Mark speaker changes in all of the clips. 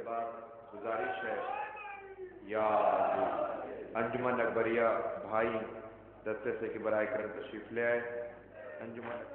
Speaker 1: بعد گزارش ہے یا انجمن اکبریہ بھائی دستے سے کہ برائے کرم تشریف لے آئے. انجمن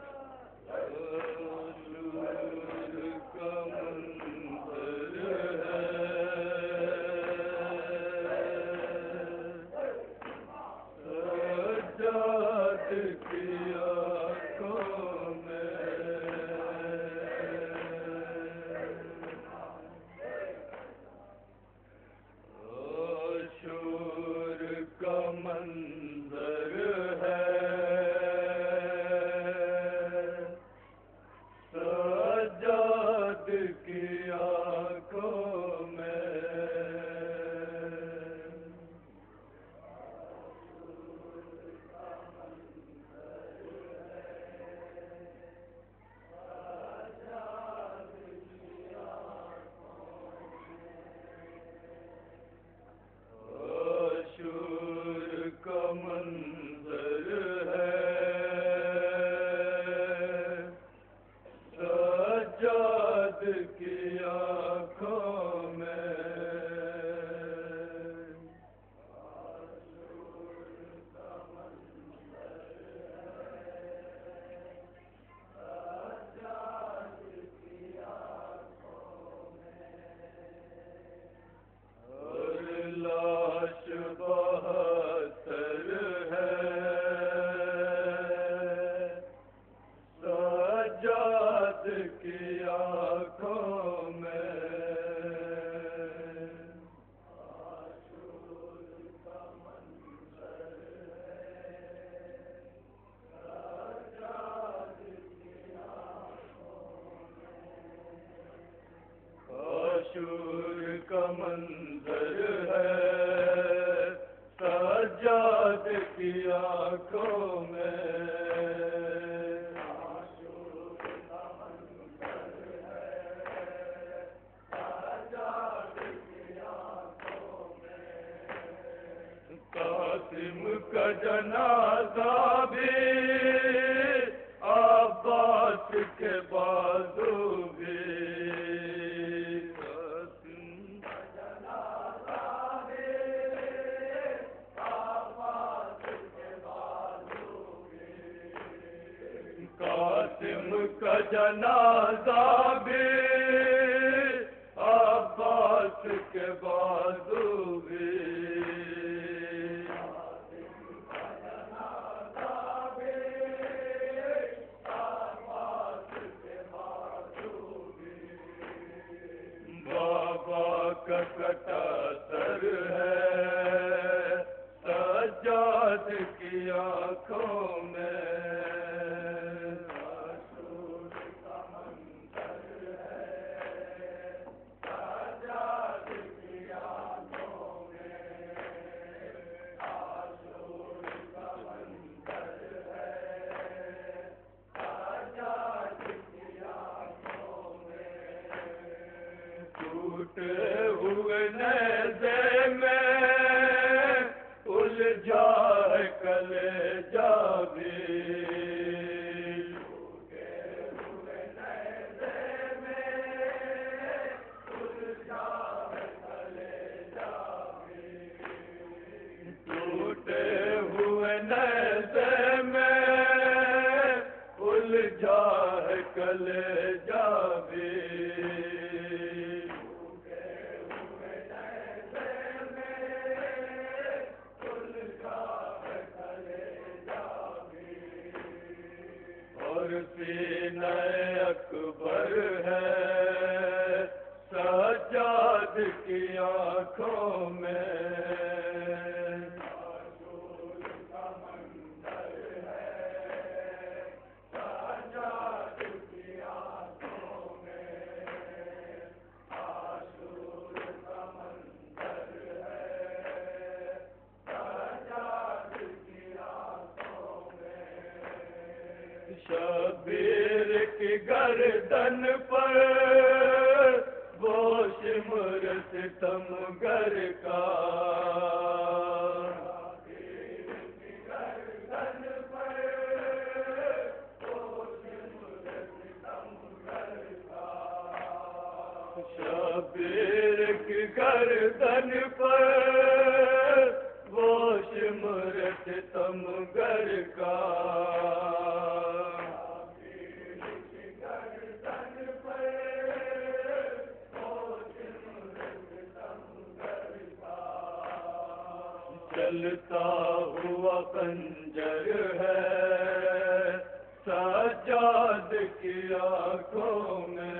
Speaker 2: شبیر کی گردن پر وہ شمر ستمگر کا شبیر کی گردن پر وہ شمر ستمگر کا، چلتا ہوا خنجر ہے سجاد کی آنکھوں میں،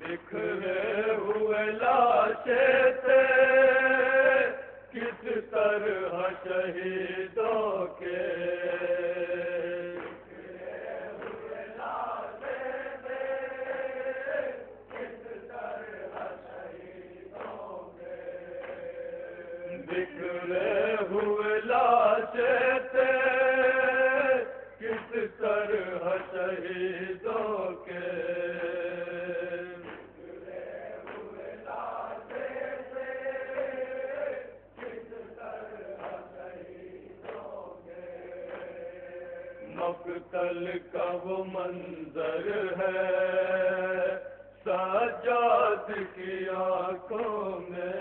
Speaker 2: بکھرے ہوئے لاشیں تھے کس طرح شہیدوں کے، بکھرے ہوئے لاشیں تھے کس طرح شہیدوں کے، مقتل کا وہ منظر ہے سجاد کی آنکھوں میں،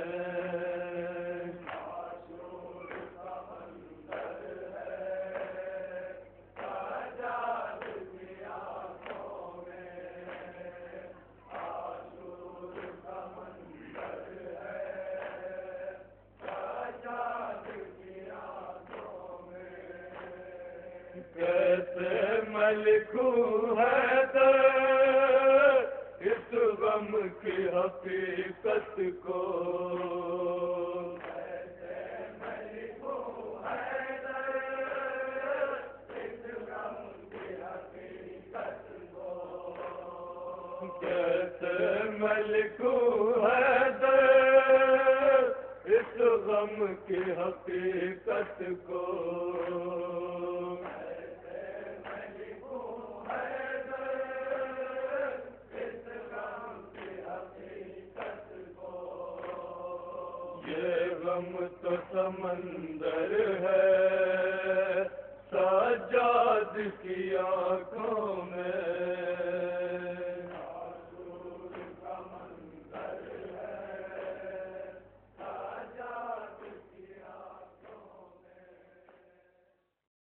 Speaker 2: کیسے میں لکھوں حیدر اس غم کی حقیقت کو، کیسے میں لکھوں حیدر اس غم کی حقیقت کو، کیسے میں لکھوں حیدر اس غم کی حقیقت کو، یہ غم تو سمندر ہے سجاد کی آنکھوں میں،